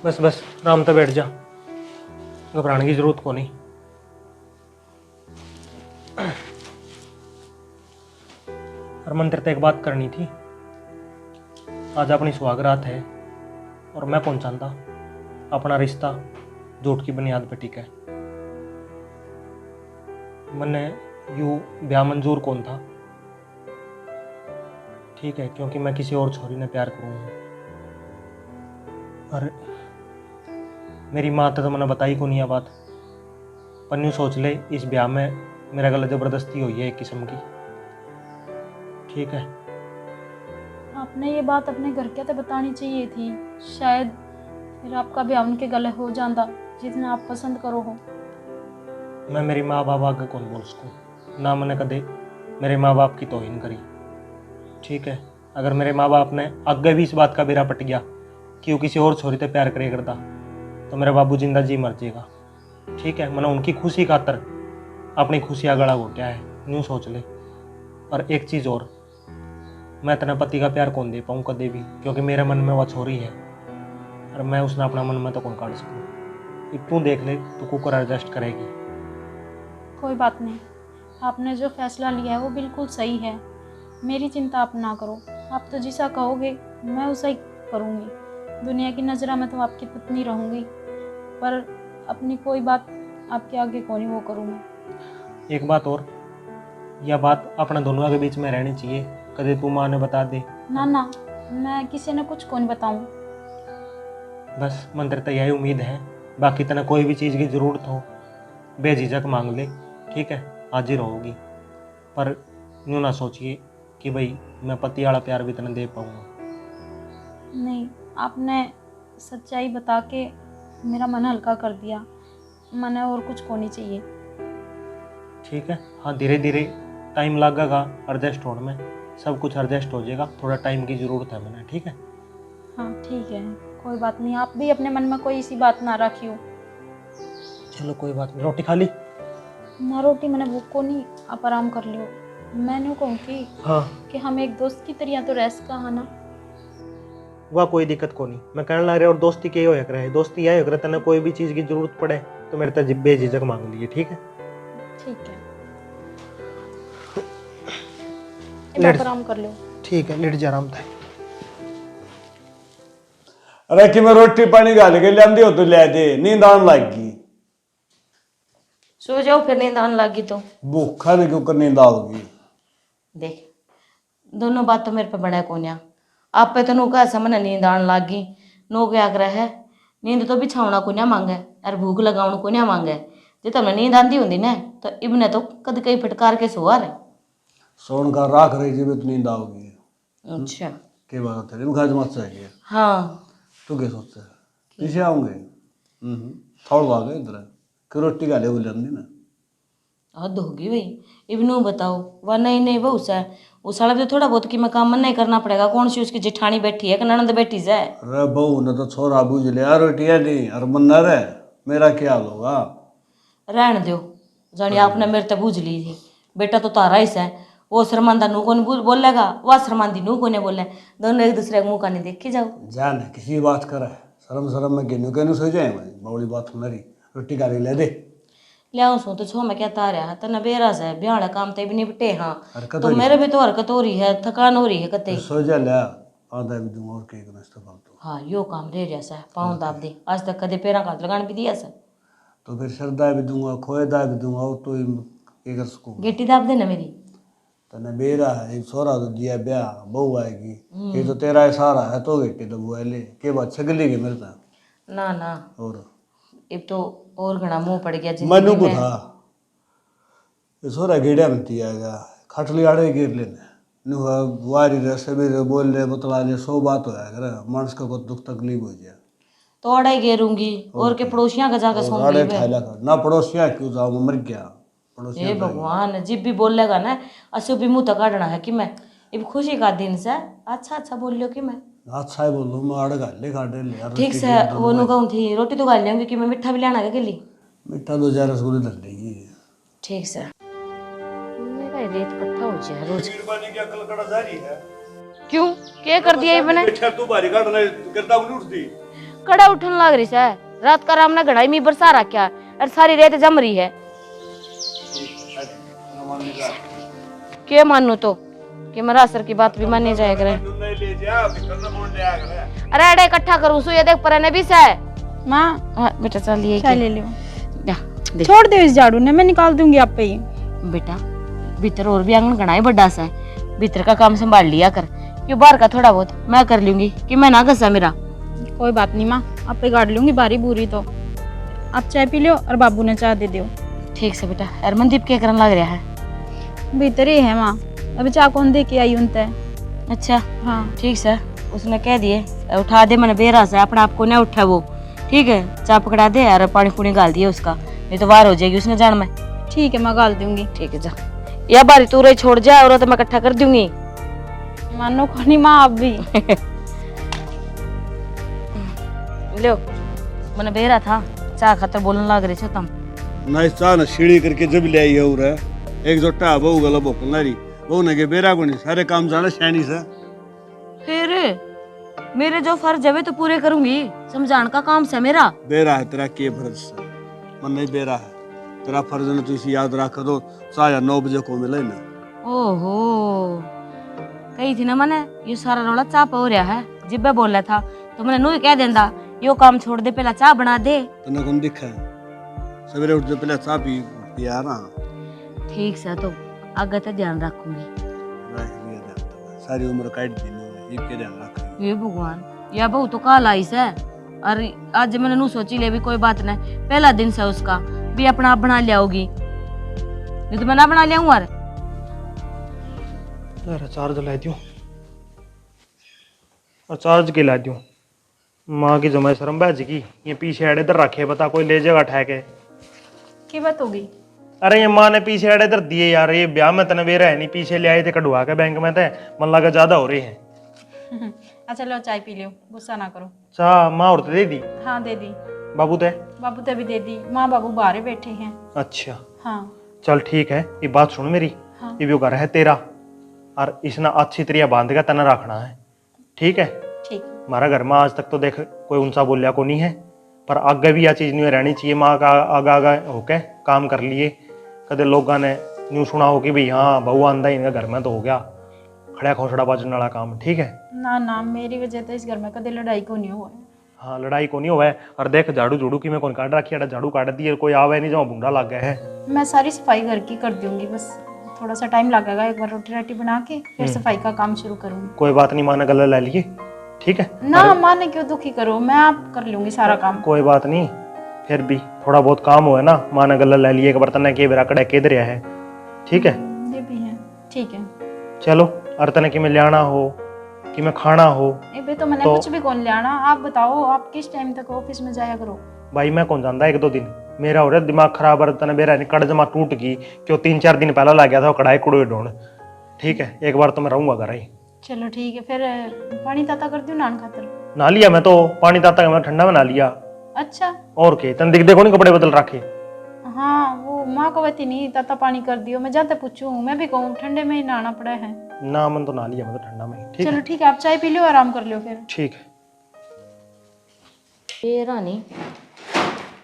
बस बस आराम से बैठ जा, घबराने की जरूरत को नहीं। हरमन तेरे से एक बात करनी थी। आज अपनी सुहागरात है और मैं कौन चाहता अपना रिश्ता झूठ की बुनियाद पर टिका है। मैंने यूँ ब्याह मंजूर कौन था, ठीक है, क्योंकि मैं किसी और छोरी ने प्यार करूँ। और मेरी माँ तो मैंने बताई को नहीं है बात, पर यूँ सोच ले इस ब्याह में मेरा गला जबरदस्ती हुई है एक किस्म की, ठीक है। आपने ये बात अपने घर के तो बतानी चाहिए थी, शायद फिर आपका ब्याह उनके गले हो जाता जितने आप पसंद करो हो। मैं मेरी माँ बाप आगे कौन बोल सकूँ, ना मैंने कदे मेरे माँ बाप की तौहीन करी, ठीक है। अगर मेरे माँ बाप ने आगे भी इस बात का बेरा पट गया कि वो किसी और छोरी से प्यार करे करता तो मेरा बाबू जिंदा जी मर जाएगा, ठीक है। मैंने उनकी खुशी खातर अपनी खुशियाँ गला घोटा है, यूँ सोच ले। और एक चीज़ और, मैं इतना पति का प्यार कौन दे पाऊँ कदे भी, क्योंकि मेरे मन में वह छोरी है और मैं उसने अपना मन में तो कौन काट सकूँ। तू देख ले, तू कुकर एडजस्ट करेगी। कोई बात नहीं, आपने जो फैसला लिया है वो बिल्कुल सही है, मेरी चिंता आप ना करो। आप तो जैसा कहोगे मैं वैसा ही करूँगी। दुनिया की नज़रों में तो आपकी पत्नी रहूँगी, पर अपनी कोई बात आपके आगे कौन ही वो करूँ मैं। एक बात और, यह बात अपने दोनों के बीच में रहनी चाहिए, कदे तू माँ ने बता दे। ना ना, मैं किसी ने कुछ कौन बताऊँ। बस मन तेरे से यही उम्मीद है, बाकी तना कोई भी चीज़ की ज़रूरत हो बेझिझक मांग ले, ठीक है, हाजिर होगी। पर यूँ ना सोचिए कि भाई मैं पति वाला प्यार भी तना दे पाऊँगा। नहीं, आपने सच्चाई बता के मेरा मन हल्का कर दिया, मन और कुछ को नहीं चाहिए। ठीक है, हाँ, धीरे धीरे टाइम लगेगा एडजस्ट होने में, सब कुछ एडजस्ट हो जाएगा, थोड़ा टाइम की ज़रूरत है मैंने, ठीक है। हाँ ठीक है, कोई बात नहीं, आप भी अपने मन में कोई ऐसी बात ना रखियो। चलो कोई बात नहीं, रोटी खा ली? ना रोटी मैंने भूख को नहीं, आप आराम कर लियो। मैंने कहूँ हाँ, कि हम एक दोस्त की तरह तो रेस्ट कहा ना। वह कोई दिक्कत को नहीं, मैं कहने लग रहा और दोस्ती के हो रहा है, दोस्ती यह हो रहा तेने कोई भी चीज़ की ज़रूरत पड़े तो मेरे से बेझिझक मांग लिए, ठीक है। ठीक है, लेट, आराम कर लो। ठीक है, लेट जा आराम था। अरे कि मैं रोटी पानी गाल के लिया हो तो ले दे, नींद आने लगी। सो जाओ फिर, नींद आने लगी तो। भूखा नहीं क्यों नींद आओगी। देख, दोनों बात तो मेरे पे बड़ा कोन्या। आप पे तो नो का समझ नींद आने लगी, नो क्या आग्रह है। नींद तो बिछावना को ना मांगे और भूख लगावण को ना मांगे। जे तुम्हें नींद आती होंगी ना तो इबने तो कद कई फटकार के सोआ रहे। सोन का राख रही जी तो नींद आओगी। अच्छा, के बात है, मुखा मत चाहिए। हाँ तू क्या सोचता है पीछे आऊंगे? थोड़ा भागे इधर कि रोटी गाले बोल जाती ना। हद होगी भाई, इबनू बताओ वह नहीं नहीं बहु सा उस साल भी तो थोड़ा बहुत कि मैं काम नहीं करना पड़ेगा। कौन सी उसकी जेठानी बैठी है कि ननद बैठी जाए। अरे बहू ने तो छोरा बूझ लिया रोटियां नहीं और मन रे, मेरा क्या हाल होगा। रहने दो, जानी आपने मेरे ते बूझ ली थी। बेटा तो तारा ही है, वो शर्मांदा नू को नहीं बोलेगा, वह शर्मांदी नू को नहीं बोले। दोनों एक दूसरे का मुँह का नहीं देखी जाओ। जान किसी बात करे शर्म शर्म में गेनू कहनू सो जाए बड़ी बात सुन रही। रोटी गाली ले दे लियाऊं सो तो छो मैं क्या तारा है तना बेरास है ब्याह काम ते भी निपटे। हाँ हरकत तो हो मेरे भी तो हरकत हो रही है, थकान हो रही है कते। सो जा लिया आधा भी दूंगा और केक नाश्ता फालतू। हाँ यो काम रह रहा सा, पाँव दाब दे, आज तक कदे पैरा का लगान भी दिया सा। तो फिर श्रद्धा भी दूंगा खोए दा भी दूंगा वो तो ये कर सकूँ। गेटी दाब दे ना मेरी। तने बेरा है एक छोरा तो दिया ब्याह बहू आएगी, ये तो तेरा है सारा है तो गेटी दबू है ले के बाद छगली के मेरे ता ना ना, और अब तो और घना मुंह पड़ गया मनु जिंदगी को में। था ये छोरा गेड़िया में दिया गया खटली आड़े गिर लेने वारी रसे भी बोल ले बतला ले 100 बात होया करे मानस का दुख तकलीफ हो जाए तो अड़ाई गेरूंगी और के पड़ोसियां का जाकर सौंप आड़े ली। ठाला कर ना पड़ोसिया क्यों जाओ मर गया पड़ोसिया हे भगवान, जिब भी बोलेगा ना असो भी मुंह तक काटना है कि मैं अब खुशी का दिन से अच्छा अच्छा बोल लियो कि मैं अच्छा है बोलो मैं आड़ गाले काटे ले यार ठीक से वो नु कहूँ थी रोटी तो गाल लेंगे कि मैं मिठा भी लेना है के लिए। मिठा 2 रसगुल्ले धर लेगी ठीक से मेरा रेत कट्ठा हो जाए रोज। की अकल कड़ा जारी है क्यों क्या कर दिया ये मैंने? तू बारी काटने करता उठती कड़ा उठन लाग रही है। रात का राम ने घड़ाई में बरसा रखा और सारी रेत जम रही है। क्या मानू तो कि मेरा असर की बात भी मानी जाए करे। अरे अरे इकट्ठा करूं सु ये देख पर ने भी से माँ बेटा चल ये चाय ले लो। जा देख छोड़ दो इस झाड़ू ने, मैं निकाल दूंगी आप पे ही। बेटा भीतर और भी आंगन घना ही बड़ा सा है, भीतर का काम संभाल लिया कर। क्यों बाहर का थोड़ा बहुत मैं कर लूंगी कि मैं ना घसा मेरा। कोई बात नहीं माँ, आप पे गाड़ लूंगी बारी बुरी तो। आप चाय पी लो और बाबू ने चाय दे दो। ठीक से बेटा। अरमनदीप क्या करने लग रहा है? भीतर ही है माँ, अभी चाय कौन दे के आई उनते। अच्छा हाँ ठीक से उसने कह दिए उठा दे, मैंने बेरा से अपने आप को नहीं उठा वो। ठीक है चाय पकड़ा दे और पानी पुनी गाल दिए उसका, नहीं तो बाहर हो जाएगी उसने जान में। ठीक है मैं गाल दूंगी। ठीक है जा, या बारी तू रही छोड़ जा और तो मैं इकट्ठा कर दूंगी। मानो को नहीं माँ आप भी। लो मैंने बेरा था चाय खातर बोलने लग रही छो तुम। ना इस चाह ना सीढ़ी करके जब ले आई और है एक जोटा बहू गला बोकनारी बहू ने के बेरा को नहीं सारे काम जाना शैनी से। फिर मेरे जो फर्ज है वे तो पूरे करूंगी, समझाने का काम से मेरा। बेरा है तेरा के फर्ज से मन नहीं बेरा है तेरा फर्ज ने तू इसी याद रख दो 9:30 बजे को मिले ना। ओहो कही थी ना मैंने ये सारा रौला चाप हो रहा है, जिब्बे बोल रहा था तो मैंने नू कह देंदा यो काम छोड़ दे पहला चाय बना दे। तने कौन दिखा है सवेरे उठ जा पहले चाय पी पिया ना। ठीक से तो आगे तो ध्यान रखूंगी। रख लिया ध्यान, सारी उम्र काट दी नहीं ये के ध्यान रख। ये भगवान या बहु तो काल आई से और आज मैंने नू सोची ले भी कोई बात नहीं, पहला दिन से उसका भी अपना आप बना लिया होगी, नहीं तो मैं ना बना लिया हूँ। अरे चार्ज ला दूँ और चार्ज के ला दूँ। माँ की जमाई शर्म बैज की ये पीछे अड़े इधर रखे बता कोई ले जाएगा ठह के। की बात होगी? अरे ये माँ ने पीछे अड़े इधर दिए यार, ये ब्याह में तने बेरा है नहीं, पीछे ले आए थे कढ़वा के बैंक में थे, मन लगा ज्यादा हो रही है। अच्छा लो चाय पी लो, गुस्सा ना करो। चाह माँ और दे दी? हाँ दे दी। बाबू ते? बाबू ते भी दे दी, माँ बाबू बाहर बैठे हैं। अच्छा हाँ चल ठीक है, ये बात सुन मेरी। हाँ। ये भी घर है तेरा और इसने अच्छी तरह बांध के तना रखना है, ठीक है? ठीक। हमारा घर में आज तक तो देख कोई उनसा बोलिया को नहीं है, पर आगे भी यह चीज़ नहीं रहनी चाहिए। माँ का आगा आगा होके काम कर लिए, कदे लोगों ने न्यू सुना हो कि भाई हाँ बहू आंदा इनका घर में तो हो गया खड़ा खोसड़ा बाजन वाला काम, ठीक है? ना ना मेरी वजह तो इस घर में कदे लड़ाई को नहीं हुआ है। हाँ लड़ाई को नहीं हुआ है। और देख झाड़ू झूड़ू की मैं कौन काट रखी है, झाड़ू काट दी है, कोई आवे नहीं जहाँ बूंदा लग गया है। मैं सारी सफाई घर की कर दूंगी, बस थोड़ा सा टाइम लगेगा। एक बार रोटी राटी बना के फिर सफाई का काम शुरू करूंगी। कोई बात नहीं, माँ ने गले ले लिए, ठीक है? ना माँ ने क्यों दुखी करो, मैं आप कर लूंगी सारा काम। कोई बात नहीं, फिर भी थोड़ा बहुत काम हुआ है ना, माँ ने गले ले लिए, एक बर्तन ने के बेरा कड़ा के दरिया है, ठीक है? ये भी है, ठीक है। चलो अर्तन कि मैं ले आना हो कि मैं खाना हो ए तो मैंने कुछ भी कौन ले आना, आप बताओ आप किस टाइम तक ऑफिस में जाया करो। भाई मैं कौन जानता 1-2 दिन, मेरा हो रहा दिमाग खराब, अर्तन बेरा नहीं कड़ जमा टूट गई क्यों 3-4 दिन पहला लग गया था कढ़ाई कुड़े ढूंढ, ठीक है? एक बार तो मैं रहूंगा घर ही। चलो ठीक है, फिर पानी ताता कर दूं नान खातर। ना लिया मैं तो पानी ताता मैं ठंडा में ना लिया। अच्छा और के तन दिख देखो नहीं कपड़े बदल रखे। हाँ वो माँ को बती नहीं ताता पानी कर दियो, मैं जाते पूछूं, मैं भी कहूँ ठंडे में ही नहाना पड़ा है। ना मन तो ना लिया मैं तो ठंडा में, ठीक चलो है? ठीक है, आप चाय पी लो आराम कर लो फिर। ठीक है। ये रानी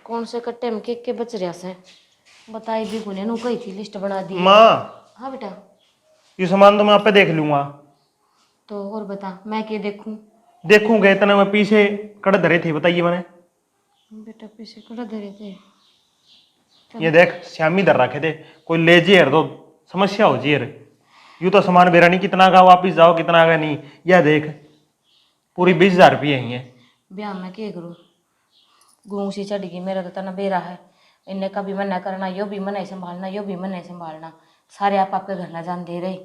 कौन से कट्टे में के बच रहा से बताई भी कोने नु कही थी लिस्ट बना दी। माँ हाँ बेटा ये सामान तो मैं आप पे देख लूंगा। तो और बता मैं क्या देखूं? देखूंगे इतना मैं पीछे कड़ धरे थे, बताइए मैंने। बेटा पीछे कड़ा धरे थे? ये देख श्यामी धर रखे थे, कोई ले जे तो समस्या हो जी। यूं तो सामान बेरा नहीं कितना का वापिस जाओ कितना का नहीं, यह देख पूरी 20,000 रुपये ही है। ब्याह में क्या करूँ, गूंग सी चढ़ गई मेरा तो तना बेरा है, इन्हें का भी मना करना, यो भी मना संभालना, यो भी मना संभालना, सारे आप आपके घर ना जान दे रहे।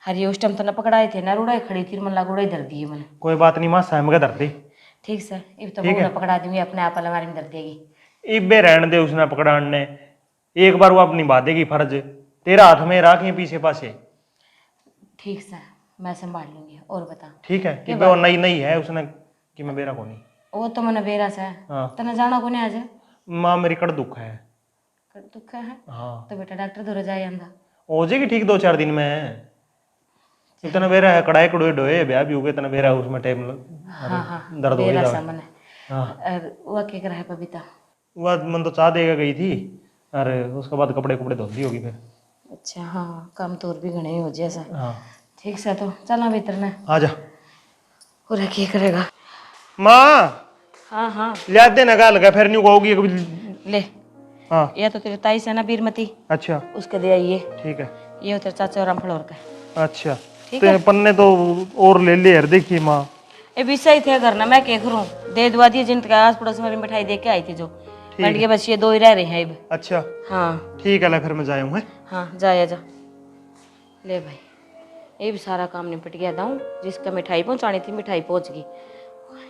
हरी उस टाइम तो ना पकड़ाए थे ना रुड़ाई खड़ी थी, मन लगा उड़ाई धर दिए मैंने। कोई बात नहीं माँ, सहम के धर दे। ठीक सर, इब तो बहू ने पकड़ा दूंगी अपने आप अलमारी में धर देगी। इबे रहने दे, उसने पकड़ाने एक बार वो अपनी निभा देगी फर्ज, तेरा हाथ में रखें पीछे पासे। ठीक सर मैं संभाल लूंगी, और बता। ठीक है कि वो नई नई है उसने कि मैं बेरा को नहीं। वो तो मैंने बेरा से हाँ तना जाना को नहीं आज माँ मेरी कड़ दुख है। दुख है हाँ तो बेटा डॉक्टर दूर जाए आंदा हो जाएगी ठीक 2-4 दिन में। इतना बेरा है कड़ाई कड़ोए ढोए ब्याह भी हो गए, इतना बेरा उसमें टाइम हाँ हाँ दर्द हो बेरा जाए। सा मने हाँ और वह क्या कर रहा है बबीता? वह मन तो चाह देगा गई थी, अरे उसके बाद कपड़े कपड़े धोती होगी फिर। अच्छा हाँ, काम तो और भी घने ही हो जैसा। हाँ ठीक से तो चलना भीतर ने। आ जा। और क्या करेगा? माँ हाँ हाँ लिया देना गा लगा फिर नहीं कहोगी कभी। ले, हाँ ये तो तेरे ताई से ना बीरमती, अच्छा उसके दे आइए। ठीक है। ये तेरे चाचा और रामफल और का। अच्छा ठीक तो पन्ने तो और ले ले यार, देखिए माँ। ये भी सही थे घर ना, मैं क्या करूँ, दे दुआ दिए जिनके आस पड़ोस में मिठाई दे के आई थी जो बंट के, बस ये 2 ही रह रहे हैं अब। अच्छा हाँ ठीक है, ले फिर मैं जाया हूँ। हाँ जा जा। ले भाई, ये भी सारा काम निपट गया था। जिसका मिठाई पहुँचानी थी मिठाई पहुँच गई।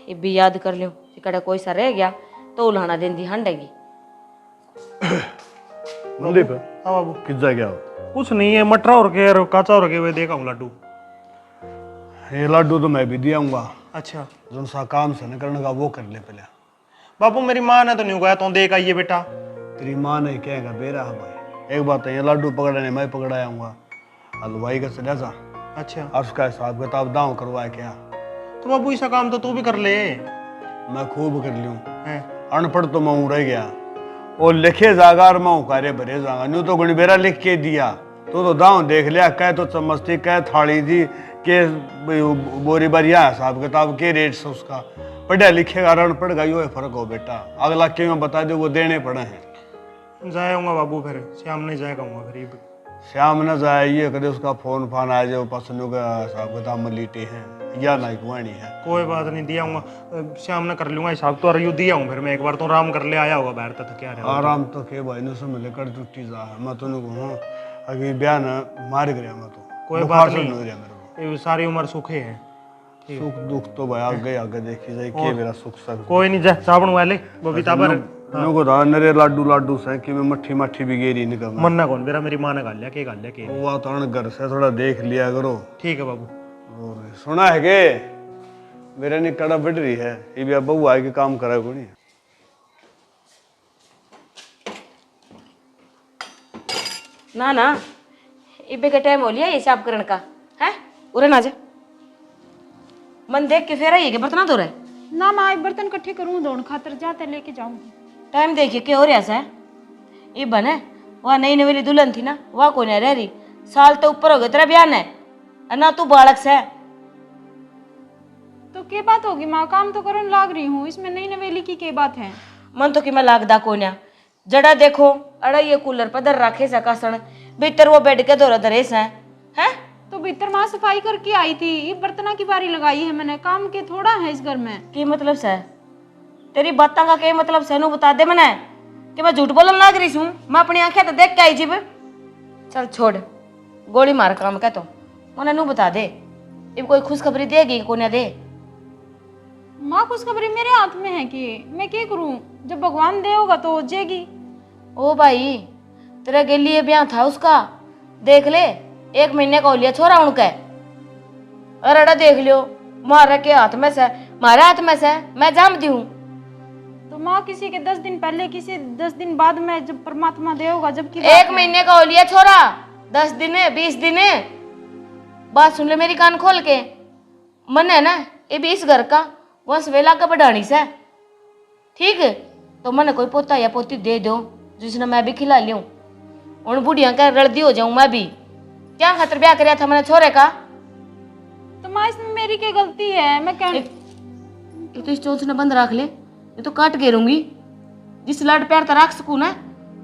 ये भी याद कर लूँ कि कड़ा कोई सा रह गया तो उलाना देंदी हंडेगी। मंदीप हाँ बाबू। कितना क्या हो? कुछ नहीं है, मटरा और के और काचा और के वे देखा हूँ लड्डू। ये लड्डू तो मैं भी दियाऊंगा, अच्छा जो सा काम से न करने का वो कर ले पहले। बाबू मेरी माँ ने तो नहीं उगाया, तो देख आइए बेटा। तेरी माँ ने कहेगा बेरा है भाई, एक बात है ये लड्डू पकड़ने मैं पकड़ाऊंगा, हलवाई का चला जा अच्छा और उसका हिसाब किताब दाव करवाए क्या। तो बाबू ऐसा काम तो तू भी कर ले। मैं खूब कर लूँ, हैं? अनपढ़ तो मैं रह गया, और लिखे जागा और मैं कार्य भरे जागा। न्यू तो गुणी बेरा लिख के दिया तो दाव देख लिया, कह तो चम्मच थी, कह थाली थी, के बोरी बारिया हिसाब किताब के रेट से उसका। पढ़ा लिखेगा अनपढ़ का यो फर्क हो बेटा, अगला क्यों बता दे वो देने पड़े हैं। जाऊंगा बाबू, फिर शाम नहीं जाए कहूँगा फिर। श्याम न जाए ये कदे उसका फोन फान आ जाए पसंद का हिसाब किताब में लीटे हैं या नहीं कुआनी है। कोई बात नहीं, दिया हूँ शाम ने कर लूंगा हिसाब तो, और यू दिया हूँ फिर मैं एक बार तो आराम कर ले आया होगा बाहर तक क्या रहा। आराम तो के भाई ने समझ ले कर टूटी जा, मैं तो कहूँ अभी बयान मार गया मैं तो। कोई बुखार बात से नहीं, हो रहा मेरे ये सारी उम्र सुखे है। को। सुख दुख तो भाई आगे आगे देखी जाए के मेरा सुख सब। कोई नहीं, जा साबुन वाले बबीता पर नुको दा नरे लाडू लाडू से कि मैं मट्ठी मट्ठी भी गेरी निकल मन ना कौन, मेरा मेरी माँ ने गाल लिया के गाल लिया के। वो तो घर से थोड़ा देख लिया करो। ठीक है बाबू। और सुना है के मेरे ने कड़ा बढ़ रही है, ये भी अब बहू आए के काम करा को नहीं। ना ना, इबे का टाइम हो लिया ये साफ करने का है। उरे ना जा, मन देख के फेरा ये के बर्तन धो रहे। ना माँ, एक बर्तन इकट्ठे करूँ दौड़ खातर, जाते लेके जाऊंगी। टाइम देखिए क्या हो रहा है। ये बने वह नई नवेली दुल्हन थी ना, वह कौन है रह रही, साल तो ऊपर हो गए तेरा बयान है, ना तू बालक से। तो क्या बात होगी माँ, काम तो करने लाग रही हूँ, इसमें नई नवेली की क्या बात है। मन तो कि मैं लागदा कोन्या जड़ा देखो, अड़ा ये कूलर पर दर रखे से कासण भीतर वो बेड के दौरा दरे से हैं। तो भीतर माँ सफाई करके आई थी, ये बर्तना की बारी लगाई है मैंने, काम के थोड़ा है इस घर में। की मतलब से तेरी बातों का क्या मतलब से, बता दे मैंने कि मैं झूठ बोलने लाग रही हूँ। मैं अपनी आंखें तो देख के आई जीव। चल छोड़, गोली मार काम का तो मैंने नू बता दे, अब कोई खुशखबरी देगी कोने दे। माँ खुशखबरी मेरे हाथ में है कि मैं क्या करूँ, जब भगवान दे होगा तो हो जाएगी। ओ भाई तेरा गेली ये ब्याह था उसका, देख ले 1 महीने का हो लिया छोरा उनका। अरे देख लियो मारा के हाथ में से, मारे हाथ में से मैं जाम दी हूँ। तो माँ किसी के 10 दिन पहले, किसी 10 दिन बाद में, जब परमात्मा दे होगा जब की 1 महीने का हो लिया छोरा, 10 दिन 20 दिन। बात सुन ले मेरी कान खोल के, मन है ना ये भी इस घर का वंश वेला का बढ़ानी से, ठीक है। तो मैंने कोई पोता या पोती दे दो जिसने मैं भी खिला लूँ, उन बुढ़िया का रड़दी हो जाऊं मैं भी। क्या खतर ब्याह कराया था मैंने छोरे का। तो माँ इसमें मेरी क्या गलती है, मैं कह तो इस चोंच ने बंद रख ले, ये तो काट घेरूंगी। जिस लाड प्यार तो रख सकूं ना,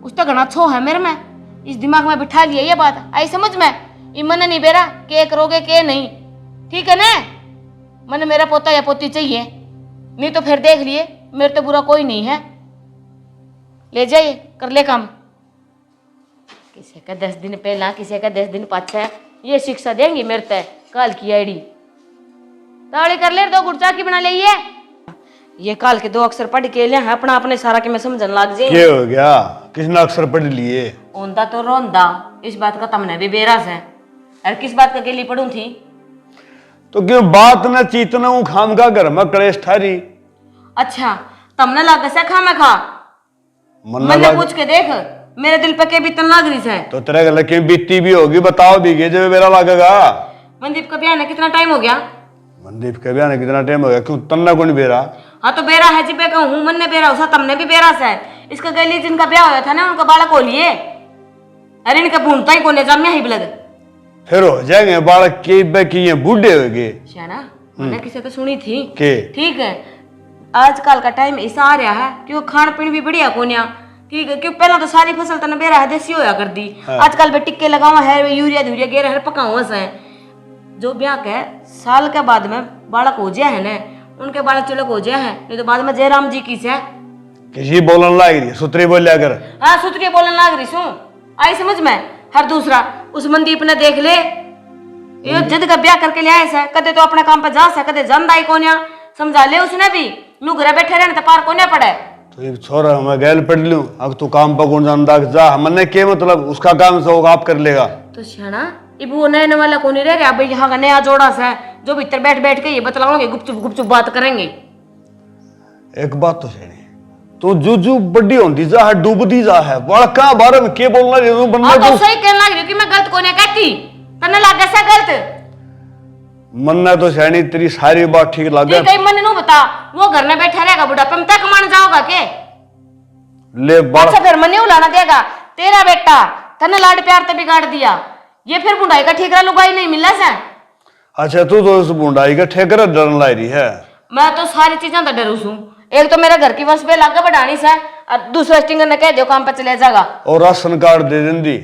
उसका घना छो है मेरे में। इस दिमाग में बिठा लिया ये बात, आई समझ में। ये मन नहीं बेरा के करोगे के नहीं, ठीक है ना। मन मेरा पोता या पोती चाहिए, नहीं तो फिर देख लिए मेरे तो बुरा कोई नहीं है। ले जाइए कर ले काम, किसी का 10 दिन पहला किसी का 10 दिन पाछा, ये शिक्षा देंगी मेरे ते काल की आईडी। ताड़ी कर ले, 2 गुड़चा की बना ले। ये काल के 2 अक्षर पढ़ के ले अपना अपने सारा के मैं समझन लग जाए। क्या हो गया, किसने अक्षर पढ़ लिए? ओंदा तो रोंदा, इस बात का तमने भी बेरास है। और किस बात का गेली पढ़ूं थी। तो क्यों बात न चीतना हूँ खाम का घर में कलेश थारी। अच्छा तमने लग से खा मैं खा, मैंने पूछ के देख मेरे दिल पे के बीतन लाग रही है। तो तेरे गले क्यों बीती भी होगी बताओ, बीगे जब मेरा लगेगा। मनदीप का ब्याह ने कितना टाइम हो गया? मनदीप के ब्याह ने कितना टाइम हो गया, क्यों तन्ना कौन बेरा? हाँ तो बेरा है जिबे का हूँ, मन ने बेरा उसा तुमने भी बेरा से है। इसका गली जिनका ब्याह हुआ था ना उनका बालक हो लिए, अरे इनका भूनता ही कोने जामिया ही बिलग फिर हो जाएंगे बालक के बे की ये बूढ़े हो गए शाना। मैंने किसी तो सुनी थी के ठीक है, आजकल का टाइम ऐसा आ रहा है कि वो खान पीन भी बढ़िया कोनिया ठीक है, क्योंकि पहले तो सारी फसल तने बेरा है देसी होया कर दी। आजकल बे टिक्के लगावा है, यूरिया धूरिया गेर हर पकावा से जो ब्याह के साल के बाद में बालक हो जाए है ना, उनके बालक चलक हो जाए है, नहीं तो बाद में जयराम जी की से किसी बोलन लग रही सुतरी बोलिया कर। हाँ सुतरी बोलने लग रही सू आई समझ में। हर दूसरा उस मनदीप ने देख ले ये जद का ब्याह करके ले आए से, कदे तो अपने काम पे जा से कदे जंदा ही कोनिया, समझा ले उसने भी नू घरे बैठे रहने तो पार कोने पड़े। तो ये छोरा मैं गैल पढ़ लूं, अब तू काम पर कौन जानता जा, हमने के मतलब उसका काम से होगा आप कर लेगा। तो शाना इब वो नए वाला कौन रह गया भाई, यहाँ का नया जोड़ा सा है जो भीतर बैठ बैठ के ये बतलाओगे, गुपचुप बात करेंगे। एक बात तो सही, तो जो बड़ी होती जा है डूबती जा है बड़का बारे में के बोलना रे बनना तो सही कहने लग रही कि मैं गलत कोने कहती तने लग गया गलत मन्ना तो सैनी तेरी सारी बात ठीक लगे। कहीं मन नु बता वो घर में बैठा रहेगा बुढ़ापे में तक मान जाओगा के ले बाल अच्छा फिर मन्ने उलाना देगा तेरा बेटा तने लाड प्यार ते बिगाड़ दिया, ये फिर बुढ़ाई का ठेकरा लुगाई नहीं मिलना से। अच्छा तू तो उस बुंडाई का ठेकर डरन लाई रही है। मैं तो सारी चीजें तो डरू हूं, एक तो मेरा घर की वंश पे लागे बढ़ानी से और दूसरा स्टिंगर ने कह दियो काम पे चले जाएगा और राशन कार्ड दे देंदी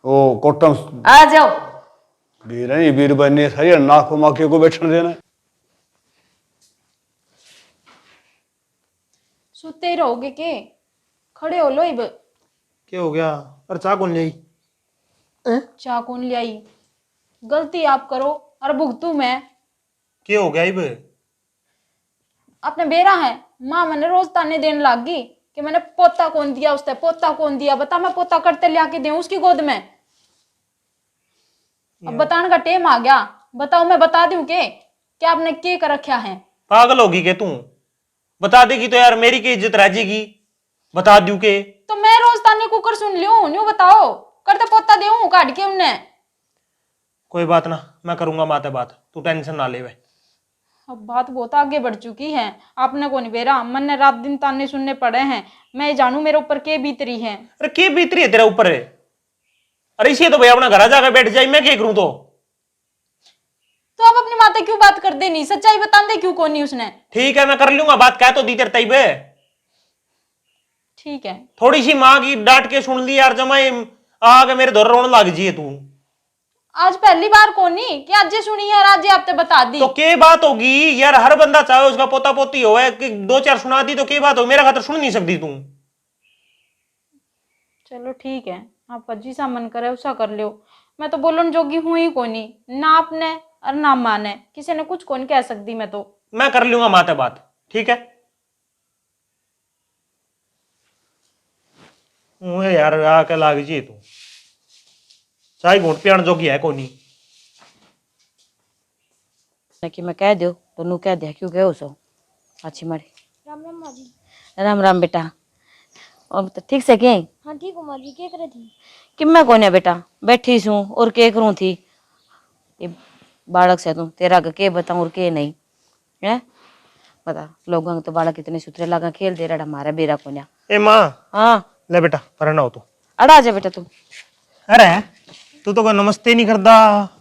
वो कोटम आ जाओ बीर है बीर बने सारी नाक माके को बैठने देना। सुते ही रहोगे के, खड़े हो लो इब। क्या हो गया? अरे चाह कौन ले आई? चाह कौन ले आई? गलती आप करो और भुगतू मैं। क्या हो गया इब? अपने बेरा है माँ मैंने रोज ताने देने लग गई कि मैंने पोता कौन दिया, उसने पोता कौन दिया, बता मैं पोता करते ले आके दूं उसकी गोद में। अब बताने का टेम आ गया, बताओ मैं बता दूं के क्या आपने के कर रखा है? पागल होगी के तू? बता देगी तो यार मेरी की इज्जत रह जाएगी, बता दूं के। तो मैं रोज ताने कुकर सुन लियो न्यू बताओ करते पोता देऊं काट के उन्हें। कोई बात ना, मैं करूंगा माते बात, तू टेंशन ना ले। अब बात बहुत आगे बढ़ चुकी है, आपने को नहीं बेरा मन ने रात दिन ताने सुनने पड़े हैं, मैं जानू मेरे ऊपर के बीतरी है। अरे के बीतरी है तेरे ऊपर? अरे इसे तो भैया अपना घर जाकर बैठ जाए, मैं क्या करूं? तो आप अपनी माता क्यों बात कर दे नहीं, सच्चाई बता दे क्यों कोनी उसने। ठीक है मैं कर लूंगा बात, कह तो दी तेरे तैबे। ठीक है थोड़ी सी माँ की डांट के सुन ली यार, जमाई आगे मेरे दौर रोने लग जी तू। आज पहली बार कोनी कि आज ये सुनी है, आज ये आपने बता दी तो के बात होगी यार, हर बंदा चाहे उसका पोता पोती हो कि दो चार सुना दी तो के बात हो, मेरा खातर सुन नहीं सकती तू। चलो ठीक है आपका जैसा मन करे वैसा कर लियो, मैं तो बोलन जोगी हूं ही कोनी, ना आपने और ना माने किसी ने कुछ कौन कह सकती, मैं तो मैं कर लूंगा माते बात, ठीक है? ओए यार आके लाग जी तू, चाहे घूट पियान जोगी है कोनी कि मैं कह दो तो नू कह दिया क्यों गए सो अच्छी मारी। राम राम माँ जी। राम राम बेटा, और तो ठीक से के? हाँ ठीक हूँ माँ जी, क्या करे थी? कि मैं कौन है बेटा, बैठी सूं और के करूं थी, ये बालक से तू तेरा के बताऊं और के नहीं है बता। लोगों के तो बालक इतने सुथरे लगा खेल दे रहा, हमारा बेरा कोन्या। ए माँ हाँ ले बेटा पढ़ना हो तू। अड़ा जा बेटा तू। अरे तू तो कोई नमस्ते नहीं करता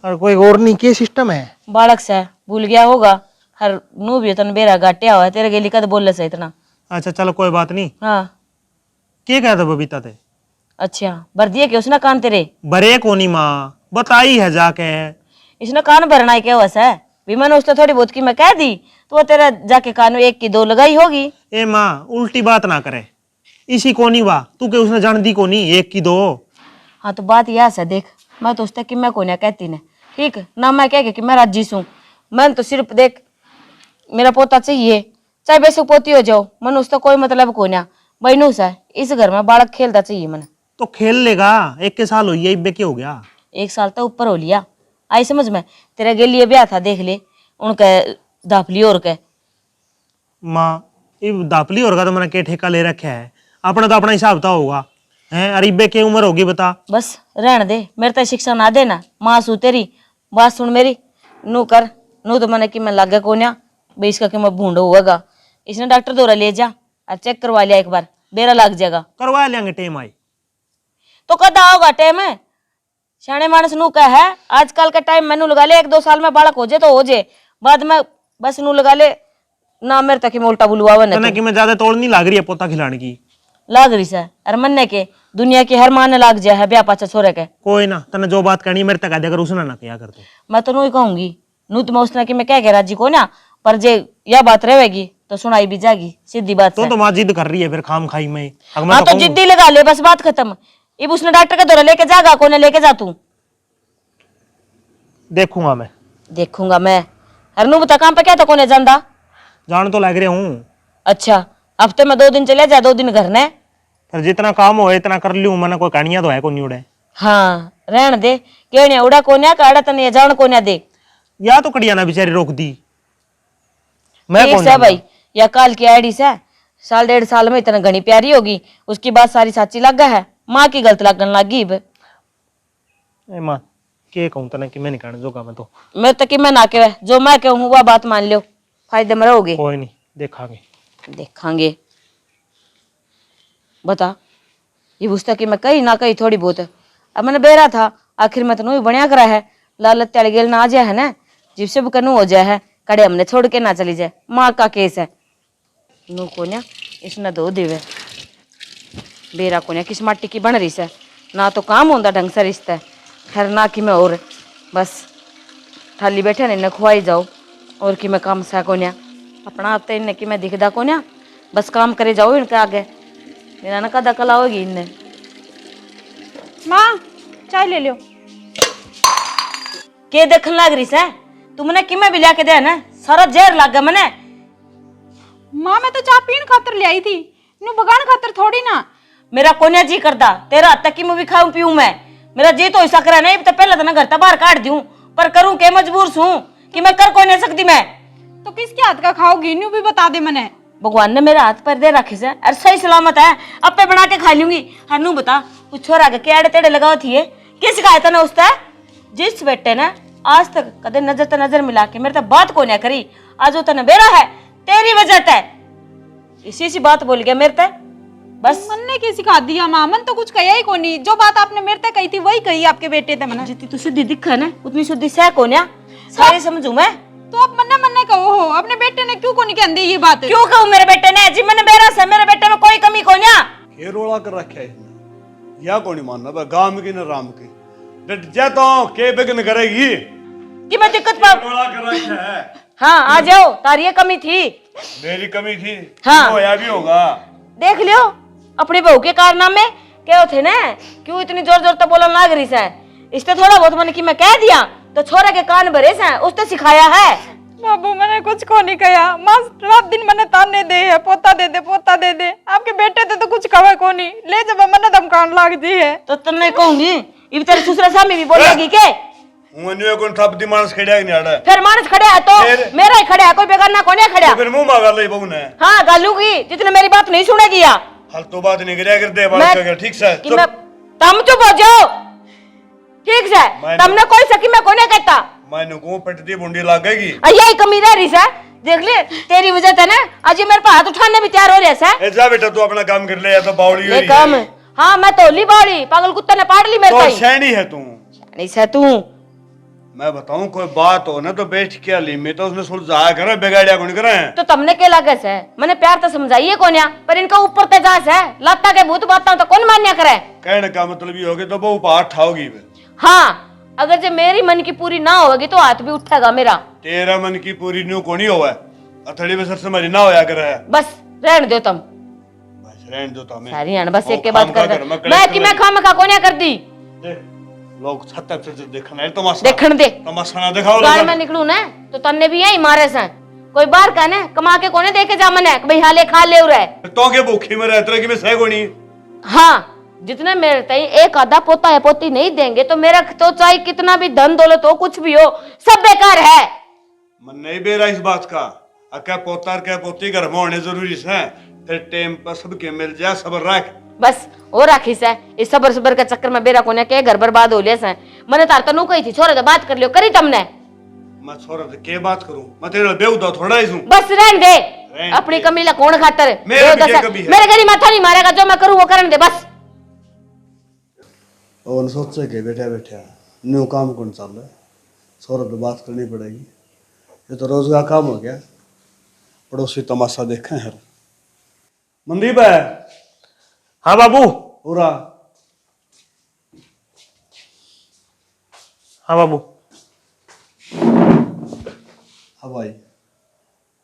और कोई और नहीं, के सिस्टम है? बालक से भूल गया होगा, हर नू भी तन बेरा गाटिया हुआ तेरे गेली कद बोल से इतना। अच्छा चलो कोई बात नहीं। हाँ के कहता बबीता ते? अच्छा भर दिए कि उसने कान तेरे? बरे कोनी माँ बताई है जाके, इसने कान भरना है क्या वैसा है भी, मैंने उसने थोड़ी बहुत की मैं कह दी तो वो तेरा जाके कान में एक की दो लगाई होगी। ए माँ उल्टी बात ना करे, इसी कोनी वाह तू के उसने जान दी कोनी एक की दो। हाँ तो बात यह है देख, मैं तो उससे कि मैं कोन्या कहती ने ठीक ना, मैं कह कि मैं राजी हूँ, मैं तो सिर्फ देख मेरा पोता चाहिए, चाहे बेसुक पोती हो जाओ, मन उसका कोई मतलब कोन्या बहनू सा इस घर में बालक खेलता चाहिए मन। तो खेल लेगा, एक के साल हुई है इब्बे क्या हो गया? 1 साल तो ऊपर हो लिया, आई समझ में। तेरा के लिए ब्याह था देख ले उनके दापली और के। माँ ये दापली होगा तो मैंने के ठेका ले रखा है, अपना तो अपना हिसाब था होगा हैं। अरे इब्बे की उम्र होगी बता? बस रहने दे, मेरे तो शिक्षा ना देना, माँ सू तेरी बात सुन मेरी, नू कर नू तो मैंने कि मैं लागे कोन्या बेस का कि मैं भूंड हुएगा, इसने डॉक्टर दौरा ले जा और चेक करवा लिया एक बार, बेरा लग जाएगा। करवा लेंगे टेम आई। तो कदा होगा टाइम है? सियाने मानस नु का है आजकल का टाइम, मैनू लगा ले 1-2 साल में बालक हो जाए तो हो जाए, बाद में बस नू लगा ले ना मेरे तक उल्टा बुलवावा तने न कि मैं ज्यादा तोड़ नहीं लाग रही है पोता खिलाने की। लाग रही से अरे मन्ने के दुनिया की हर माने लाग जाए है ब्याह पाछा छोरे के। कोई ना, तने जो बात करनी है मेरे तक आ जाकर उसने ना क्या करते। मैं तो नू ही कहूंगी, नू तो मैं उसने कि मैं कह के राजी को ना, पर जे यह बात रहेगी तो सुनाई भी जाएगी, सीधी बात तो है। तो माँ जिद कर रही है फिर खाम खाई में। अब मैं हाँ तो कहूँ- जिद्दी लगा ले, बस बात खत्म। अब उसने डॉक्टर का दौरा लेके जागा, कोने लेके जा तू? देखूंगा मैं। देखूंगा मैं? अरे नू बता काम पे क्या था, कोने जांदा? जान तो लग रहा हूँ, अच्छा हफ्ते में 2 दिन चले जा, 2 दिन घर ने। पर जितना काम हो इतना कर लूँ, मैंने कोई कहानियां तो है को नहीं उड़े। हाँ रहन दे, क्यों उड़ा कोन्या काड़ा तने जान कोन्या दे। या तो कड़िया ना बेचारी रोक दी, मैं ठीक कौन है जानता? भाई, या काल की आईडी से 1.5 साल में इतना घनी प्यारी होगी, उसकी बात सारी साची लग है, माँ की गलत लगन लगी। ए माँ के कहूँ तने कि मैं नहीं कहने जोगा मैं तो। मैं तो कि मैं ना कहे, जो मैं कहूँ वह बात मान लो, फायदे में रहोगे। कोई नहीं, देखांगे। देखांगे। बता, ये पूछता कि मैं कही ना कही थोड़ी बहुत, अब मैंने बेरा था आखिर में तनु बढ़िया करा है, लालत त्याल गेल ना आ जाए है ना, जिप से कनू हो जाए है, कड़े हमने छोड़ के ना चली जाए, माँ का केस है। नू को न्या इसने दो देवे बेरा को न्या किस माटी की बन रही से, ना तो काम होता ढंग से रिश्ता है, खैर ना कि मैं और बस थाली बैठे ने इन्हें खुआई जाओ, और कि मैं काम सा को न्या अपना आप तो इन्हें कि मैं दिखदा को न्या, बस काम करे जाओ इनके आगे, मेरा ना कदा कला होगी इन्हें। माँ चाय ले लो। के देखने लग रही से तुमने कि मैं भी लिया के दे ना, सारा जहर लग गया मैंने। माँ मैं तो चाय पीन खातर ले आई थी, नू बगान खातर थोड़ी ना। मेरा कोन्या जी करता तेरा हाथ तक की मैं भी खाऊं पीऊं मैं, मेरा जी तो ऐसा करा नहीं तो पहले तो ना घर बाहर काट दूं, पर करूं के मजबूर हूं कि मैं कर को नहीं सकती मैं। तो किसके हाथ का खाओगी, नू भी बता दे मैंने। भगवान ने मेरा हाथ पर दे रखे से, अरे सही सलामत है, अब पे बना के खा लूंगी। हनु बता कुछ छोरा के केड़े तेड़े लगाओ थी, किस खाया था ना उसका? जिस बेटे ने आज तक कदे नजर मिला के मेरे तो बात को नहीं करी, आज वो तने बेरा है तेरी वजह ते, इसी सी बात बोल गया मेरे ते। बस मन ने क्या सिखा दिया माँ, मन तो कुछ कहा ही को नहीं, जो बात आपने मेरे तक कही थी वही कही आपके बेटे थे मैंने। जितनी तू सीधी दिखा ना उतनी शुद्धि सह को न्या, सारे समझू मैं। तो आप मन्ना मन्ना कहो हो, अपने बेटे ने क्यों को नहीं कहते ये बात? क्यों कहूं मेरे बेटे ने, जी मैंने बेरा से मेरे बेटे में कोई कमी को न्या। ये रोड़ा कर रखा है इसने, या को नहीं मानना बा गांव की न राम की, डट जा तो के बिगन करेगी कि मैं दिक्कत पाऊं? रोड़ा कर रखा है। हाँ आ जाओ, तारी ये कमी थी। मेरी कमी थी, हाँ। होया भी होगा। देख लियो अपनी बहू के कारनामे क्या थे ना, क्यों इतनी जोर जोर तक बोलन लाग रही से, इससे थोड़ा बहुत मैंने कि मैं कह दिया तो छोरा के कान भरे से, उसने सिखाया है। बाबू मैंने कुछ को नहीं कहा, माँ रात दिन मैंने ताने दे है, पोता दे दे पोता दे दे, आपके बेटे थे तो कुछ कहे को नहीं, ले जब मैंने धमकान लाग दी है। तो तुमने कहूंगी ये तेरे ससुर सामने भी बोलेगी के? उन्हें कौन थप दी मानस खड़िया नहीं आड़ा, फिर मानस खड़े है तो फिर? मेरा ही खड़े है, कोई बेगाना कौन है खड़ा? तो फिर मुंह मांगा ले बहू ने। हाँ गालूगी जितने मेरी बात नहीं सुनेगी या हल तो बात नहीं करिया करते मैं- बात कर ठीक से कि मैं तुम चुप हो जाओ, ठीक से मैं- तुमने कोई सकी मैं कोने कहता, मैंने को पटती बुंडी लागेगी। यही कमी रह रही है, देख ले तेरी वजह से ना आज ये मेरे पे हाथ उठाने भी तैयार हो रहे है। ए जा बेटा तू अपना काम कर ले, या तो बावड़ी ले हुई काम है। हाँ मैं तो ली बाड़ी, पागल कुत्ते ने पाड़ ली मेरे तो भाई। सैनी है तू। नहीं से तू मैं बताऊं कोई बात हो ना तो बैठ के ली में तो उसने सुलझाया करे, बिगाड़िया कौन करे। तो तुमने के लगे से मैंने प्यार तो समझाइए कोन्या, पर इनका ऊपर तेजाज है, लाता के भूत बाता तो कौन मान्या करे। कहने का मतलब ये होगी तो वो ऊपर ठाओगी वे। हाँ अगर जो मेरी मन की पूरी ना होगी तो हाथ भी उठेगा मेरा। तेरा मन की पूरी न्यू कोनी होवा अथड़ी में सर समझ ना होया करे। बस रहने दो तुम बस रहने दो तो सारी आन बस वो एक के बाद काम का कर कर, मैं कि मैं खाम खा कोन्या कर दी। देख लोग छत से देखना है तमाशा, देखण दे तमाशा ना दिखाओ गाल लोगन। में निकलू ना तो तन्ने भी यही मारे से, कोई बाहर का ना कमा के कोने देके जा मने भाई हाले खा ले रहे। तो के भूखी में रहते रहे कि मैं सह कोनी। हाँ जितने मेरे तई एक आधा पोता है पोती नहीं देंगे तो मेरा तो चाहे कितना भी धन दौलत हो कुछ भी हो सब बेकार है। मन नहीं बेरा इस बात का, अका पोतार के पोती घर में होने जरूरी है, फिर टाइम पर सबके मिल जाए सबर रख। बस और राखी से इस सबर सबर के चक्कर में बेरा कोने के घर बर्बाद हो लिया से, मैंने तार तनु कही थी छोरे तो बात कर लियो करी तुमने। मैं छोरा से के बात करूं, मैं तेरे बेउदा थोड़ा ही हूं। बस रहने दे अपनी कमी ला कौन खातर मेरे भी दस है। कमी है। मेरे गली माथा नहीं मारेगा, जो मैं करूँ वो करने दे बस। और सोचे के बैठा बैठा न्यू काम कौन चल रहा है, सौरभ पे बात करनी पड़ेगी। ये तो रोज का काम हो गया, पड़ोसी तमाशा देखा है। मनदीप है हाँ बाबू। पूरा हाँ बाबू। हाँ भाई,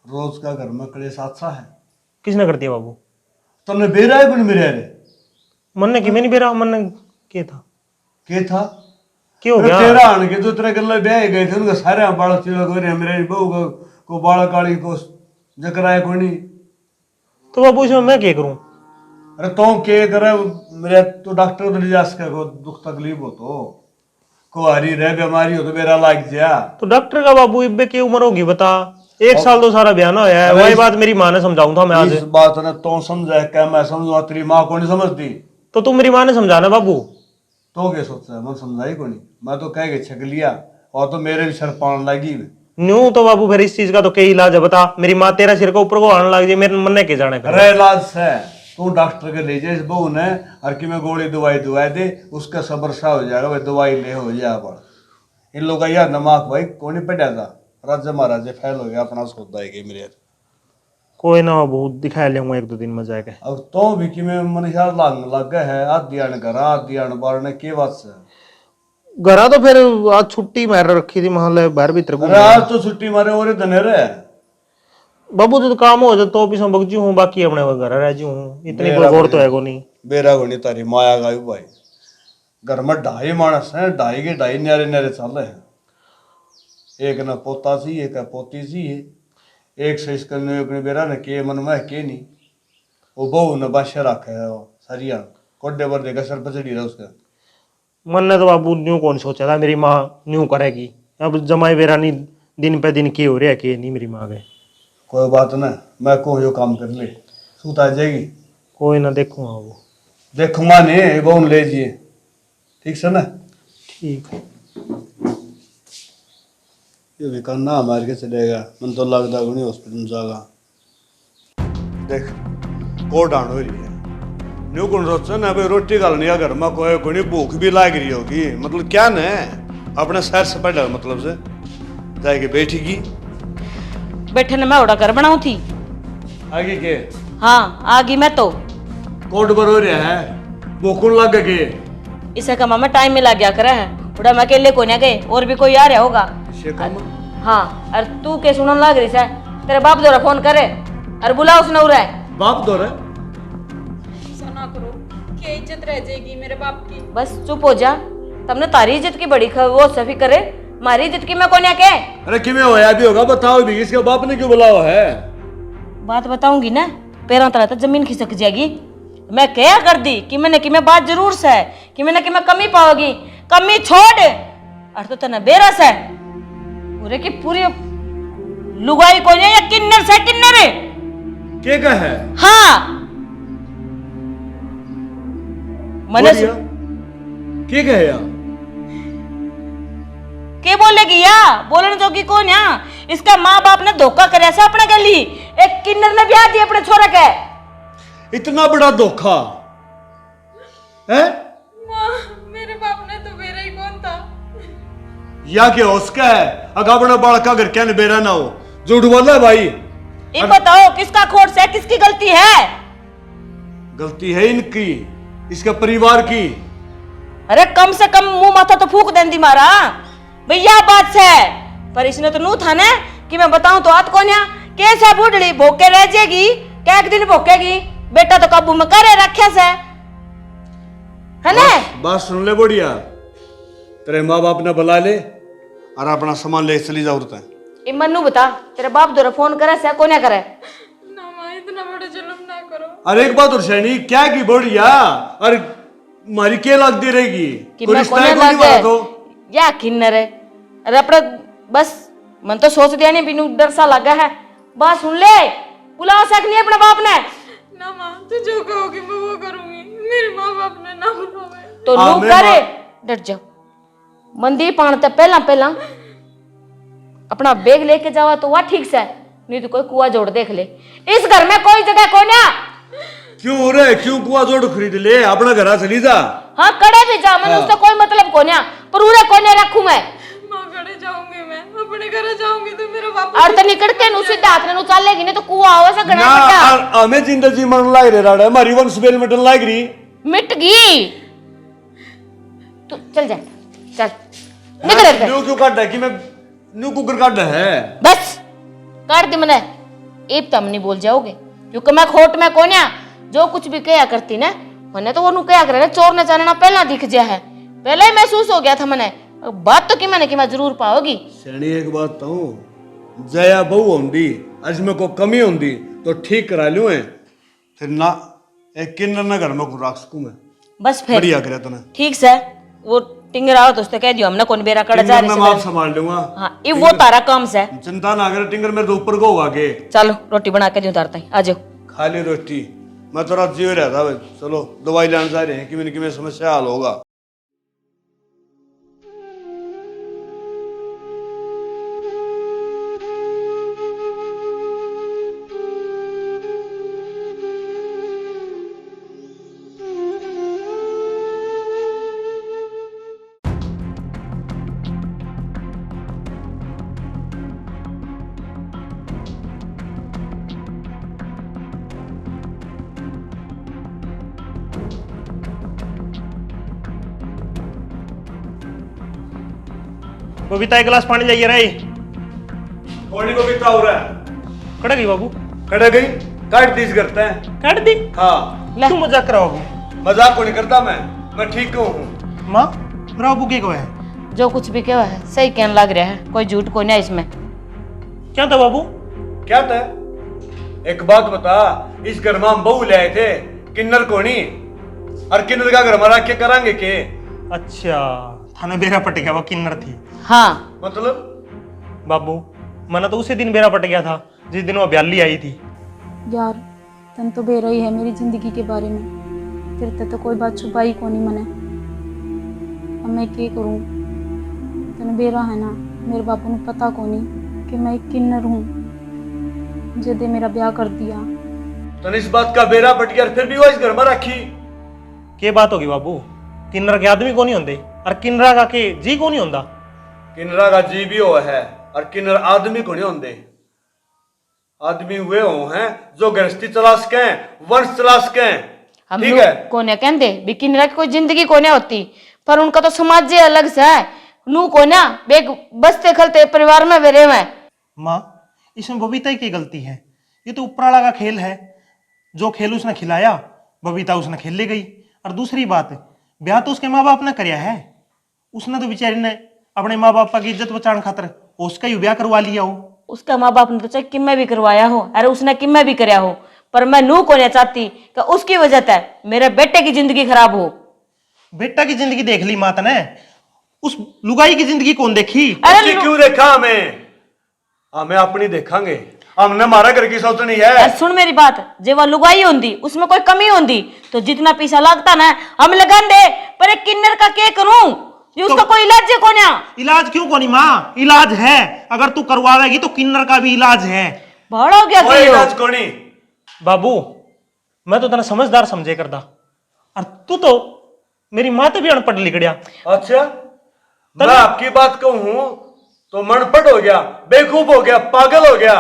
रोज का घर में कलेश अच्छा है। किसने कर दिया बाबू? तुमने बेरा है कौन मेरे रे? मन ने कि मैं नहीं बेरा, मन ने क्या था? के था क्यों हो अरे गया? तेरा आने के तो तेरे गल्ला ब्याह गए थे, उनका सारे बालक चिलक हो रहे हैं। मेरे बहू को बालक काली को जकराए को नहीं। तो बाबू इसमें मैं क्या करूं? अरे तो के करे मेरे तो डॉक्टर को ले जा सके, को दुख तकलीफ हो तो को हरी रह बीमारी हो तो मेरा लाग जा। तो डॉक्टर का बाबू इब्बे की उम्र होगी बता? 1 साल 2 साल बयान होया है। अरे वही बात मेरी माँ ने समझाऊं था मैं आज। इस बात ने तो समझा क्या मैं समझा, तेरी माँ को नहीं समझती तो तू मेरी माँ ने समझाना बाबू। तो क्या सोचा है? मैं समझाई को नहीं, मैं तो कह के छक लिया और तो मेरे भी सर पान लगी। न्यू तो बाबू फिर इस चीज का तो कई इलाज है बता। मेरी माँ तेरा सिर को ऊपर को आने लग जाए, मेरे मन ने के जाने फिर। अरे इलाज से तू डॉक्टर के ले जा इस बहू ने, और कि मैं गोली दवाई दे उसका सबर सा हो जाएगा, भाई दवाई ले हो जाए। बड़ इन लोग का यार दिमाग भाई कौन नहीं पड़ा था, राज्य महाराजे फैल हो गया अपना सौदा है कि मेरे। कोई ना बाबू, दिखा लेंगे 1-2 दिन में जाके। अब तो भी कि मैं मन ख्याल लग गया है, आधी आन घर आधी आन बार ने के बात से। घरा तो फिर आज छुट्टी मार रखी थी, महल बाहर भीतर अरे आज तो छुट्टी मारे और धने रे बाबू। तो काम हो जाए तो भी संभग जी हूँ, बाकी अपने घर रह जी हूँ। इतनी कोई गौर तो है को नहीं। बेरा गोनी तारी माया गायु भाई। घर में 2.5 मानस है, 2.5 के 2.5 न्यारे न्यारे चल रहे हैं। एक न पोता सी, एक पोती सी है। एक से इसका बेरा ने के मन में के नहीं, वो बहू ने बादशाह रखा है सरिया कोडे पर देगा सर पर चढ़ी रहा उसका। मन ने तो बाबू न्यू कौन सोचा था मेरी माँ न्यू करेगी। अब जमाई बेरा नहीं, दिन पे दिन के हो रहा है कि नहीं मेरी माँ गए। कोई बात ना, मैं को यो काम कर ले सूत आ जाएगी। कोई ना, देखूंगा वो। देखूंगा नहीं बहू ले जिए, ठीक से ना? ठीक है। ये भी करना मार के चलेगा, मन तो लगता नहीं हॉस्पिटल में जाएगा। देख को डांड हो रही है न्यू कौन सोचा ना भाई रोटी गाल नहीं घर में कोई कोई भूख भी लाग रही होगी, मतलब क्या न अपने सैर से पड़ा मतलब से जाएगी बैठेगी। बैठे ने मैं ओड़ा कर बनाऊ थी। आगे के हाँ आगी मैं तो कोट पर हो रहा है, भूख लग गए इसे कमा में टाइम मिला गया करे है। उड़ा मैं अकेले को नहीं गए, और भी कोई आ रहा होगा। हाँ और तू के सुनने लग रही है, तेरे बाप दोरा फोन करे और बुला उसने उड़ा है। बाप दौरे ना करो, क्या इज्जत रह जाएगी मेरे बाप की। बस चुप हो जा, तमने तारी इज्जत की बड़ी वो सफी करे, मारी इज्जत की मैं कोन्या के। अरे किमें होया भी होगा बताओ भी, इसके बाप ने क्यों बुलावा है? बात बताऊंगी ना, पैरों तला तो जमीन खिसक जाएगी। मैं क्या कर दी कि मैं बात जरूर से है कि मैं कमी पाओगी। कमी छोड़ और तो तना बेरस है पूरे की पूरी लुगाई को या किन्नर से किन्नर है के का है? हाँ मने के का है यार? के बोलेगी या बोलने जोगी कौन या? इसका माँ बाप ने धोखा करे से अपने गली, एक किन्नर ने ब्याह दिया अपने छोरे के। इतना बड़ा धोखा है? माँ, मेरे बाप ने तो मेरा ही कौन था। या क्या उसका है? अगर बड़ा बालका घर क्या बेरा ना हो, झूठ बोला है भाई। ये बताओ किसका खोट से, किसकी गलती है? गलती है इनकी, इसके परिवार की। अरे कम से कम मुंह माथा तो फूक देंदी मारा भैया बात से। पर इसने तो नू था ना कि मैं बताऊं तो आत कोन्या कैसा बुढ़ड़ी भोके रह जाएगी, क्या एक दिन भोकेगी। बेटा तो काबू में करे रखे से है ना। बात सुन ले बढ़िया, तेरे माँ बाप ने बुला ले और अपना सामान ले चली जाओ। ये मन्नू बता, तेरे बाप दोरा फोन करे से कोन्या करे? ना माँ, इतना बड़ा जुल्म ना करो। अरे एक बात और सैनी, क्या की बढ़िया और मारी के लाग दे रहेगी कि कोई मैं रिश्ता कोने है कोई नहीं वाला तो। या किन्नर है। अरे अपने बस मन तो सोच दिया नहीं, बिनु डर सा लगा है। बात सुन ले, बुलाओ सकनी अपने बाप ने। ना माँ, तू जो कहोगी मैं वो करूंगी। मेरे माँ बाप ने ना बुलावे तो हाँ, लू मैं करे डट जाओ। मंदिर पाण ते पहला पहला अपना बैग लेके जावा तो वह ठीक से, नहीं तो कोई कुआ जोड़ देख ले। इस घर में कोई जगह कोन्या। क्यों रे, क्यों कुआ जोड़ खरीद ले, अपना घर चली जा। हाँ कड़े भी जा, मैंने उससे कोई मतलब कोन्या, पर उरे कोन्या रखू मैं। माँ घरे जाऊंगी, मैं अपने घर जाऊंगी तो मेरा बाप और तो निकट के नु सीधा हाथ नु चलेगी, नहीं तो कुआ हो ऐसा घड़ा बेटा हमें जिंदगी मन लाग रे राड़ा, हमारी वंश बेल मिटन लाग रही। मिट गई। तू चल जा, चल निकल इधर। न्यू क्यों काट है कि मैं न्यू कुकर काट है। बस काट दी मैंने, एक तम नहीं बोल जाओगे, क्योंकि मैं खोट में कोन्या जो कुछ भी कया करती ना मैंने तो वो नु कया करे चोर न जानना पहला दिख गया है, पहले ही महसूस हो गया था मैंने। बात तो की मैंने कि मैं जरूर पाओगी। सैनी एक बात कहूं, जया बहू होंदी आज में को कमी होंदी तो ठीक करा लूं है, फिर ना एक किन्नर ना घर में को रख सकूं मैं। बस फिर बढ़िया करे तूने। ठीक से वो टिंगर आओ तो उससे कह दियो हमने कौन बेरा कड़ा जा रही मैं माप संभाल लूंगा। हाँ ये वो तारा काम से। चिंता ना करे, टिंगर मेरे तो ऊपर को होगा के। चलो रोटी बना के दूं तारता ही, आ जाओ। खाली रोटी मैं तो रात जीव रहता भाई। चलो दवाई लाने जा रहे हैं कि मेरी समस्या हल होगा। बबीता एक गिलास पानी चाहिए रे। थोड़ी को कितना हो रहा है? कड़ गई बाबू, खड़े गई काट तीस करते हैं। काट दी। हाँ ले। तू मजाक करा बाबू। मजाक को नहीं करता मैं ठीक हूँ। माँ मेरा बाबू के को है? जो कुछ भी कहा है सही कहने लग रहा है, कोई झूठ कोई नहीं इसमें। क्या था बाबू? क्या था? एक बात बता, इस घर में हम बहू ले आए थे, किन्नर कोनी और किन्नर का घर हमारा क्या करांगे के? अच्छा थाने बेरा पट गया, वो किन्नर थी। हाँ मतलब बाबू मैंने तो उसी दिन बेरा पट गया था जिस दिन वो ब्याली आई थी। यार तन तो बेरा ही है मेरी जिंदगी के बारे में, फिर तो कोई बात छुपाई को नहीं मने। अब मैं क्या करूं, तन बेरा है ना, मेरे बापू ने पता को नहीं कि मैं एक किन्नर हूँ, जदे मेरा ब्याह कर दिया। तो इस बात का बेरा पट गया फिर भी वो इस घर में रखी। के बात होगी बाबू, किन्नर के आदमी को नहीं होंगे और किन्नरा का के जी को नहीं होंदा। किन्नरा का जी भी हो है और किन्नर आदमी को नहीं होंगे। आदमी वे हो हैं जो गृहस्थी चला सके, वंश चला सके। हम ठीक लोग है, कोने कहते भी किन्नरा की कोई जिंदगी कोने होती, पर उनका तो समाज ही अलग से है। नू कोना बेग बसते खलते परिवार में वे रहे हैं। माँ इसमें बबीता की गलती है, ये तो ऊपराला का खेल है। जो खेल उसने खिलाया बबीता उसने खेल ले गई। और दूसरी बात, ब्याह तो उसके माँ बाप ने कराया है, उसने तो बेचारी ने अपने माँ बाप की इज्जत बचाने खातर उसका ही ब्याह करवा लिया हो। उसका माँ बाप ने तो चाहे किम में भी करवाया हो, अरे उसने किम में भी कराया हो, पर मैं नू को नहीं चाहती कि उसकी वजह से मेरे बेटे की जिंदगी खराब हो। बेटा की जिंदगी देख ली माता ने, उस लुगाई की जिंदगी कौन देखी? उसकी क्यों देखा हमें अपनी देखांगे। हमने हमारा घर की सोचनी है। सुन मेरी बात, जे वह लुगाई होंदी उसमें कोई कमी होंदी तो जितना पैसा लगता ना हम लगा दे, पर एक किन्नर का क्या करूं, ये उसका कोई इलाज है कोन्या? इलाज क्यों कोनी माँ, इलाज है। अगर तू करवाएगी तो किन्नर का भी इलाज है। बड़ हो गया कोई इलाज कोनी। बाबू मैं तो तना समझदार समझे करदा, और तू तो मेरी माँ तो भी अनपढ़ लिखड़िया। अच्छा मैं आपकी बात कहूं तो मनपट हो गया, बेवकूफ हो गया, पागल हो गया।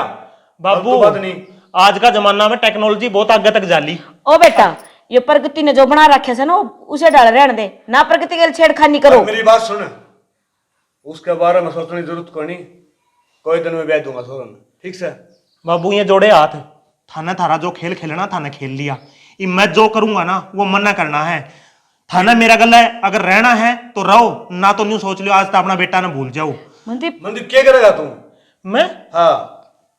बाबू तो बात नहीं, आज का जमाना में टेक्नोलॉजी बहुत आगे तक जाली। ओ बेटा ये प्रगति ने जो बना रखे से ना उसे डाल रहने दे ना, प्रगति के छेड़खानी करो। मेरी बात सुन, उसके बारे में सोचने की जरूरत कोनी, कोई दिन में ब्याह दूंगा सोरन, ठीक से? बाबू ये जोड़े हाथ, थाने थारा जो खेल खेलना थाने खेल लिया, ये मैं जो करूंगा ना वो मना करना है। थाना मेरा गला है, अगर रहना है तो रहो, ना तो न्यू सोच लियो आज तो अपना बेटा ना भूल जाओ। मंदिर क्या करेगा तू? मैं हाँ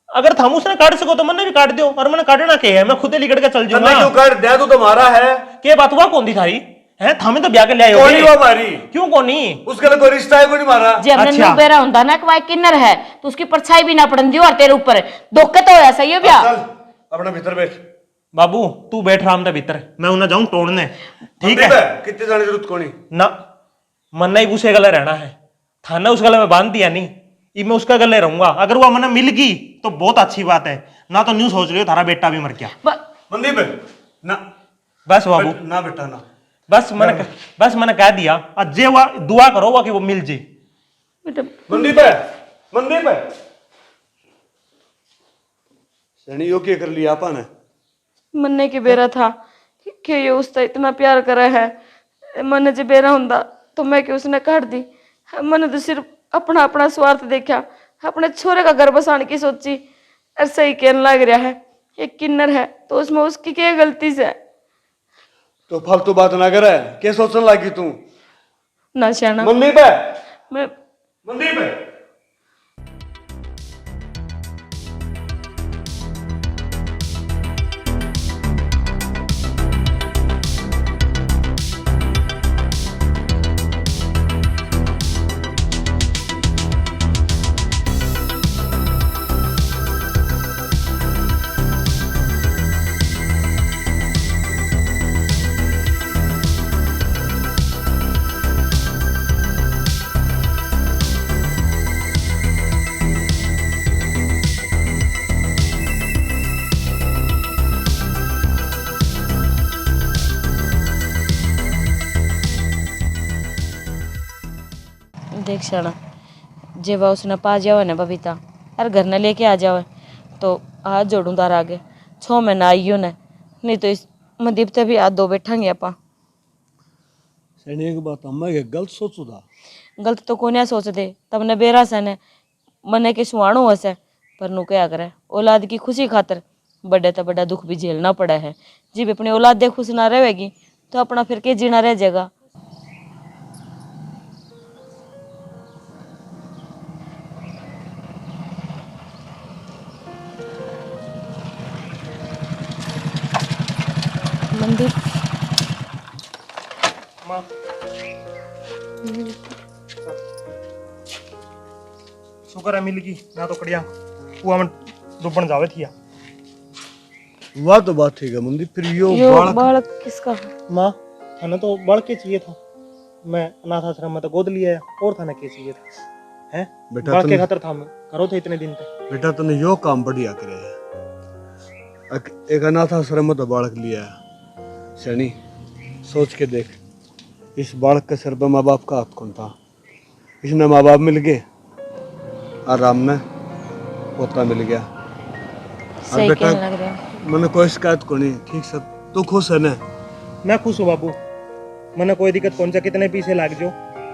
अगर थम उसने काट सको तो मैंने भी काट दियो, और मैंने काटना के है, मैं खुद ही लिकड़ के चल तन्ने जाऊंगा। क्यों काट दिया? तू तुम्हारा है। के बात हुआ कौन दी थारी है? थामे तो ब्याह के ले आए कोनी होगे। वो हमारी, क्यों कोनी? उसके लिए कोई रिश्ता है कोई नहीं मारा। जे हमने अच्छा। नू बेरा होता ना कि वह किन्नर है तो उसकी परछाई भी ना पड़न दी और तेरे ऊपर धोखे तो होया सही है ब्याह। चल अपने भीतर बैठ। बाबू तू बैठ राम दे भीतर, मैं उन्हें जाऊं तोड़ने, ठीक है? कितने जाने जरूरत कोनी ना मन्ना ही उसे गले रहना है, थाना उस गले में बांध दिया नहीं, मैं उसका गले रहूंगा। अगर वो मना मिल गई तो बहुत अच्छी बात है ना, तो न्यू सोच रही हो थारा बेटा भी मर गया। मनदीप ना बस बाबू ना बेटा ना, बस मैंने कह दिया, अजय हुआ दुआ करो हुआ कि वो मिल जे। बेटा मनदीप सनी यो क्या कर लिया आपा ने? मन्ने की बेरा था कि ये उससे इतना प्यार करे है। मन्ने जो बेरा हुंदा तो मैं कि उसने काट दी। मैंने तो सिर्फ अपना अपना स्वार्थ देखा, अपने छोरे का घर बसाने की सोची। ऐसा ही कहने लग रहा है ये किन्नर है तो उसमें उसकी क्या गलती से? तो फालतू बात ना करे, क्या सोचने लगी तू? ना श्याना मनदीप मैं मनदीप देख शाना जे बा उसने पा जाओ ना बबीता और घर न लेके आ जाओ तो हाथ जोड़ू तार आगे 6 महीना आइयो ने, नहीं तो इस मनदीप ते भी हाथ दो बैठांगे आपा। सनी एक बात अम्मा के गलत सोचू था। गलत तो कोन्या सोचते तब न बेरा से ने मने के सुहाणु हसे, पर नु क्या करे औलाद की खुशी खातर बड़े तो बड़ा दुख भी झेलना पड़ा है। जब अपनी औलाद दे खुश ना रहेगी तो अपना फिर के जीना रह जाएगा। मनदीप माँ शुक्र है मिल गई ना, तो कड़िया कुआ में डूबन जावे थी। वह तो बात ठीक है मनदीप, फिर यो बालक किसका? माँ थाने तो बढ़ के चाहिए था, मैं अनाथ आश्रम में तो गोद लिया और थाने के चाहिए था, हैं बेटा बढ़ के तुम- खातर था मैं करो थे इतने दिन तक। बेटा तूने यो काम बढ़िया करे है। एक अनाथ आश्रम में तो बालक लिया है। सनी सोच के देख, इस बालक के सिर पर माँ बाप का हाथ कौन था? इसने माँ बाप मिल गए, आराम में पोता मिल गया। सही बेटा कहने लग रहे हो। मैंने कोई शिकायत को नहीं, ठीक से तू खुश है ना? मैं खुश हूँ बाबू, मैंने कोई दिक्कत कौन सा कितने पीछे लाग जो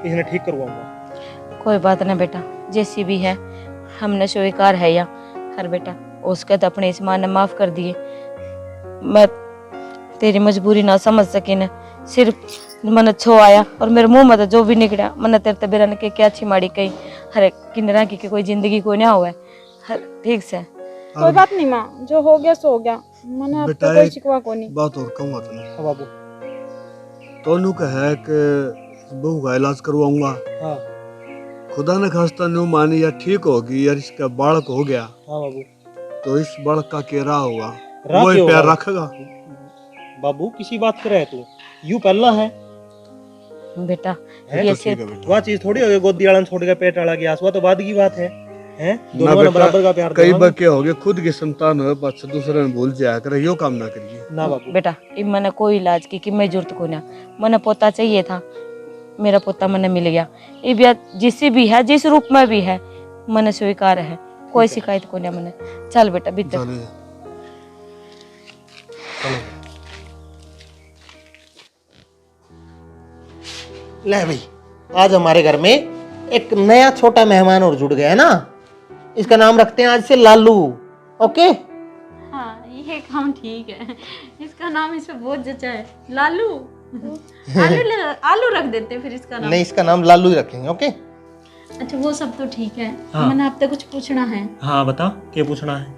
इसने ठीक करवाऊंगा। कोई बात नहीं बेटा, जैसी भी है हमने स्वीकार है या हर बेटा उसके तो अपने इस माँ ने माफ कर दिए। मैं तेरी मजबूरी ना समझ सकी ने, सिर्फ मन छो आया और मेरे मुंह में तो जो भी निकला मैंने तेरे ते बेरा ने के क्या अच्छी माड़ी कही। हरे किन्नरा की कोई जिंदगी को ना हुआ हर ठीक से। कोई बात नहीं माँ, जो हो गया सो हो गया। मैंने आपको बेटा कोई एक शिकवा को नहीं। बात और कहूँगा तुमने, हाँ बाबू। तो नु कहे कि बहू का इलाज करवाऊंगा, हाँ खुदा ने खास्ता न्यू मानी या ठीक होगी यार इसका बालक हो गया, हाँ बाबू। तो इस बालक का क्या रहा होगा? राह वो क्यों प्यार होगा? रखेगा? बाबू किसी बात कर रहे तू, यू पहला है बेटा है? ये तो ठीक सिर्फ है बेटा। वह चीज थोड़ी हो गई गोदी वाला छोड़ के पेट वाला गया, तो बाद की बात है, हैं? ना दोनों ने बेटा, बराबर का प्यार कई देना बार क्या हो गया, खुद की संतान हो बच्चा दूसरे ने भूल जाया करे, यो काम ना करिए। ना बाबू। बेटा इब मैंने कोई इलाज की मैं जरूरत को ना, मैंने पोता चाहिए था, मेरा पोता मैंने मिल गया। इब या जिस भी है जिस रूप में भी है मैंने स्वीकार है, कोई शिकायत को ना मैंने। चल बेटा भीतर। चलो। ले भाई, आज हमारे घर में एक नया छोटा मेहमान और जुड़ गया है ना, इसका नाम रखते हैं आज से लालू। ओके हाँ ये काम ठीक है, इसका नाम इस पे बहुत जचा है, लालू। आलू रख देते फिर इसका नाम। नहीं, इसका नाम लालू ही रखेंगे। ओके अच्छा वो सब तो ठीक है। हाँ। मैंने आपसे कुछ पूछना है। हाँ बता, क्या पूछना है?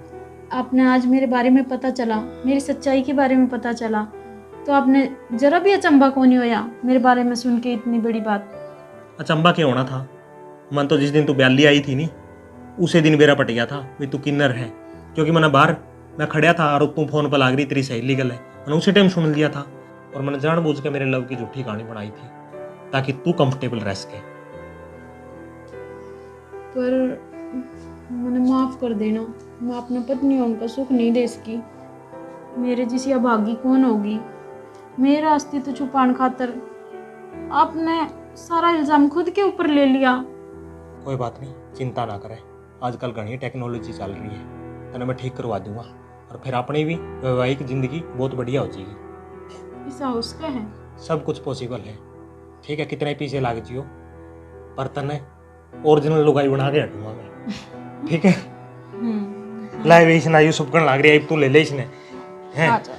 आपने आज मेरे बारे में पता चला, मेरी सच्चाई के बारे में पता चला, तो आपने जरा भी अचंभा को नहीं होया मेरे बारे में सुन के इतनी बड़ी बात? अचंबा क्या होना था, मन तो जिस दिन तू ब्याली आई थी नी उसे दिन बेरा पट गया था भी तू किन्नर है, क्योंकि मैंने बाहर मैं खड़िया था और तू फोन पर लाग रही तेरी सहेली गल है, मैंने उसी टाइम सुन लिया था और मैंने जानबूझ के मेरे लव की झूठी कहानी बनाई थी ताकि तू कंफर्टेबल रह सके। पर मैंने माफ़ कर देना, मैं अपना पत्नी होने का सुख नहीं दे सकी। मेरे जैसी अभागी कौन होगी। मेरा अस्तित्व छुपाने खातर आपने सारा इल्ज़ाम खुद के ऊपर ले लिया। कोई बात नहीं, चिंता ना करें, आजकल घनी टेक्नोलॉजी चल रही है, तो मैं ठीक करवा दूंगा और फिर अपनी भी वैवाहिक ज़िंदगी बहुत बढ़िया हो जाएगी। ऐसा हो सकता है? सब कुछ पॉसिबल है। ठीक है, कितने पीछे लाग जियो, पर तने ओरिजिनल लुगाई बना के हटूंगा मैं। ठीक है, लाइव इसना यूसुफ कन लाग रही है, तू ले ले इसने हैं। अच्छा